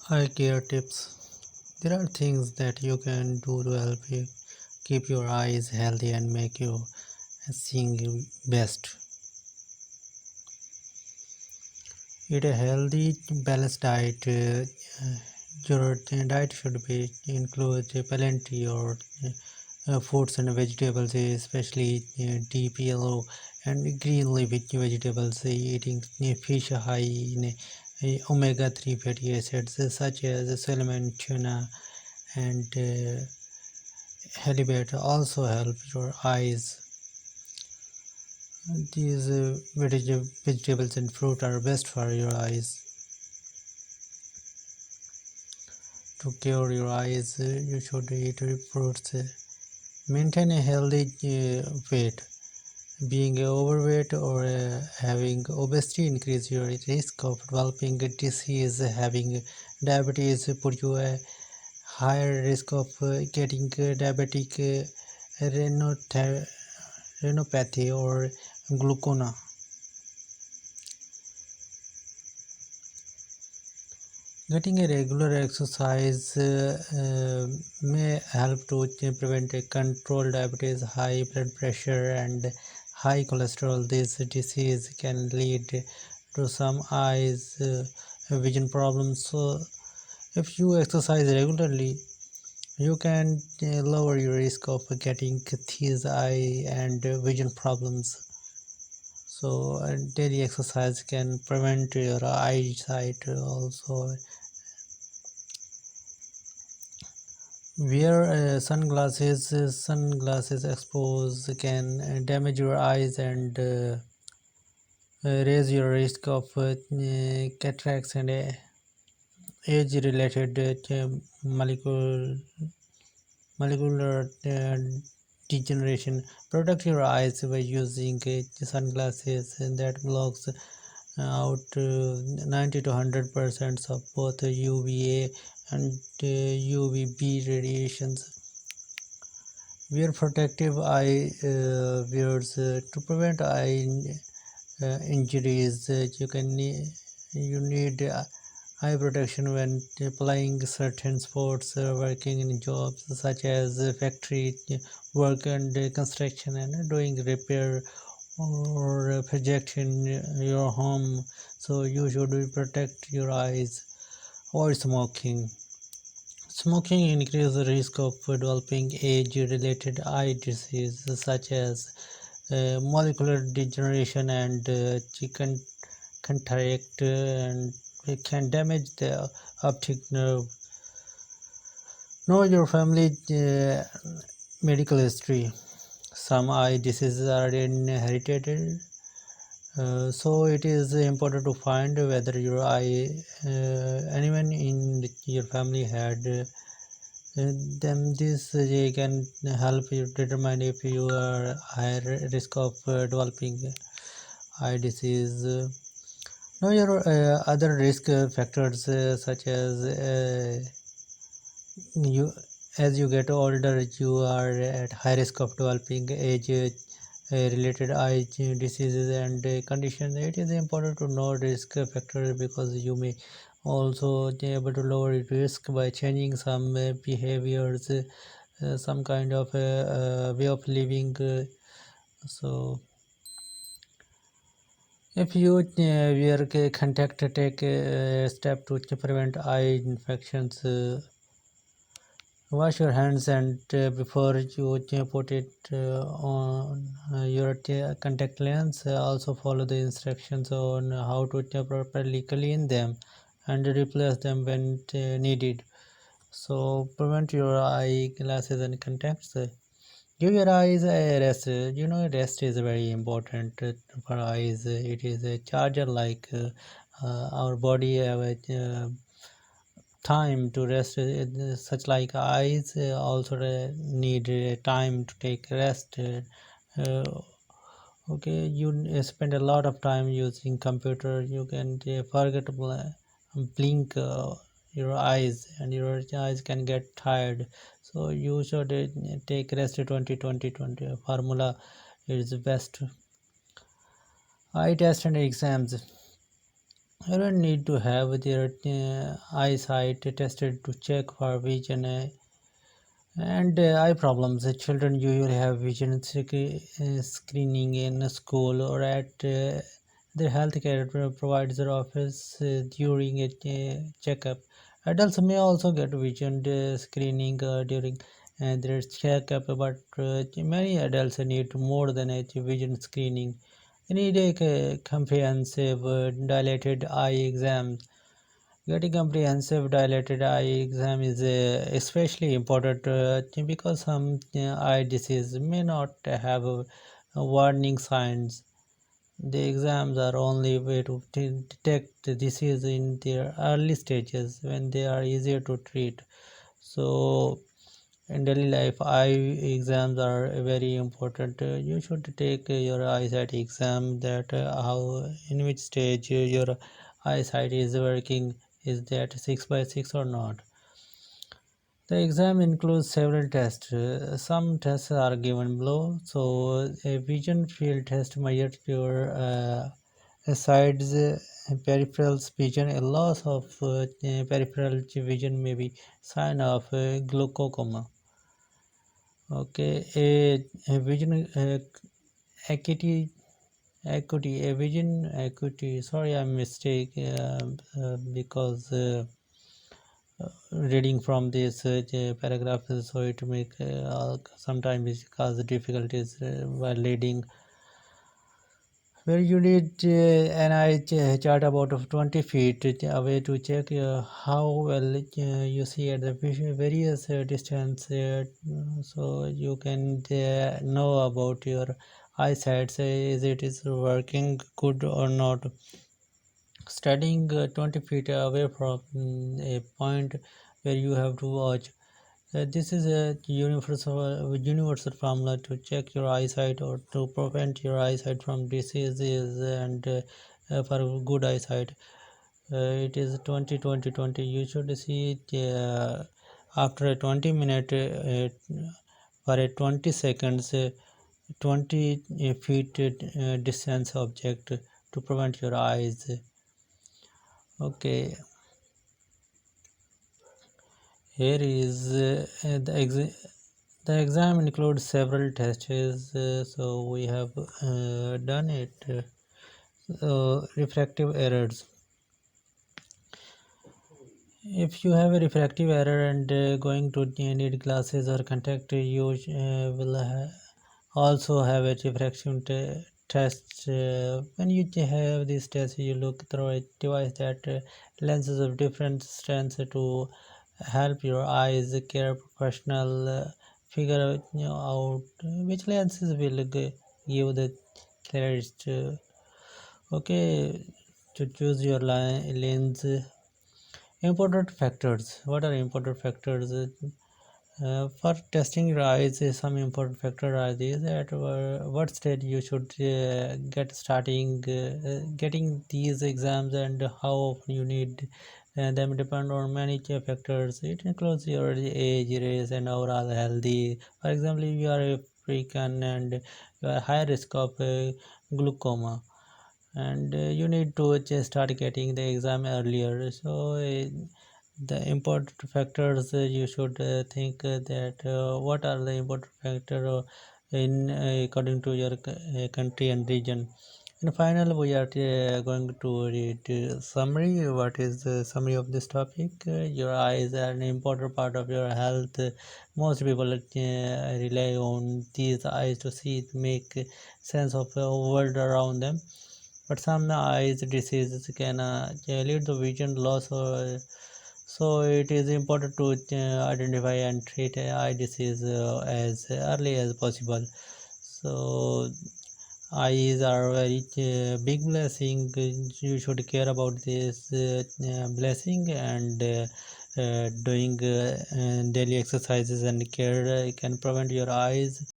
Eye care tips. There are things that you can do to help you keep your eyes healthy and make you seeing best. Eat a healthy, balanced diet. Your diet should be include plenty or fruits and vegetables, especially deep yellow and green leafy vegetables. Eating fish high in omega-3 fatty acids such as salmon, tuna, and halibut also help your eyes. These vegetables and fruit are best for your eyes. To cure your eyes, you should eat fruits. Maintain a healthy weight. Being overweight or having obesity increase your risk of developing a disease. Having diabetes put you a higher risk of getting diabetic retinopathy or glaucoma. Getting a regular exercise may help to prevent a controlled diabetes, high blood pressure, and high cholesterol. This disease can lead to some eyes vision problems. So, if you exercise regularly, you can lower your risk of getting these eye and vision problems. So, daily exercise can prevent your eyesight also. Wear sunglasses. Sunglasses expose can damage your eyes and raise your risk of cataracts and age-related molecular degeneration. Protect your eyes by using sunglasses that blocks out 90 to 100% of both UVA and UVB radiations. Wear protective eye wears to prevent eye injuries. You need eye protection when playing certain sports, working in jobs such as factory work and construction, and doing repair or project in your home. So you should protect your eyes. Avoid smoking. Smoking increases the risk of developing age-related eye diseases such as molecular degeneration and chicken cataract, and it can damage the optic nerve. Know your family medical history. Some eye diseases are inherited, so it is important to find whether your eye anyone in your family had then this can help you determine if you are higher risk of developing eye disease. Know your other risk factors such as you as you get older you are at high risk of developing age related eye diseases and conditions. It is important to know risk factors because you may also be able to lower risk by changing some behaviors, some kind of way of living. So if you wear contact, take a step to prevent eye infections. Wash your hands and before you put it on your contact lens. Also follow the instructions on how to properly clean them and replace them when needed. So prevent your eye glasses and contacts. Give your eyes a rest. Rest is very important for eyes. It is a charger like our body have a time to rest. Such like eyes also need time to take rest. Uh, okay, you spend a lot of time using computer. You can forget to blink your eyes, and your eyes can get tired. So you should take rest. 20 formula is best. Eye test and exams. You don't need to have their eyesight tested to check for vision and eye problems. Children usually have vision screening in school or at their healthcare provider office during a checkup. Adults may also get vision screening during their checkup, but many adults need more than a vision screening. They need a comprehensive dilated eye exam. Getting comprehensive dilated eye exam is especially important because some eye disease may not have warning signs. The exams are only way to detect the disease in their early stages when they are easier to treat. So in daily life, eye exams are very important. You should take your eyesight exam that how in which stage your eyesight is working, is that 6 by 6 or not. The exam includes several tests. Some tests are given below. So a vision field test measures your sides peripheral vision. A loss of peripheral vision may be sign of glaucoma. Okay, a vision acuity, a vision acuity. Sorry, I mistake because reading from this paragraph, so it make sometimes it cause difficulties while reading. Where you need an eye chart about of 20 feet away to check how well you see at the various distance, so you can know about your eyesight, say is it is working good or not. Studying 20 feet away from a point where you have to watch. This is a universal formula to check your eyesight or to prevent your eyesight from diseases and for good eyesight. It is 20 20 20. You should see it after a 20-minute for a 20 seconds 20 feet distance object to prevent your eyes. Okay, here is the exam includes several tests, so we have done it. Refractive errors. If you have a refractive error and going to need glasses or contact, you will also have a refraction test. When you have this test, you look through a device that lenses of different strengths to help your eyes care professional figure out, out which lenses will give the clearest. Okay, to choose your lens. Important factors. What are important factors? For testing your eyes, some important factors are these: at what stage you should get starting getting these exams, and how often you need them depend on many key factors. It includes your age, race, and overall healthy. For example, if you are African and you are high risk of glaucoma, and you need to just start getting the exam earlier. So the important factors you should think that what are the important factors in according to your country and region. And final, we are going to read summary. What is the summary of this topic? Your eyes are an important part of your health. Most people rely on these eyes to see, make sense of the world around them, but some eyes diseases can lead to vision loss, or so it is important to identify and treat eye disease as early as possible. So eyes are very big blessing. You should care about this blessing, and doing daily exercises and care can prevent your eyes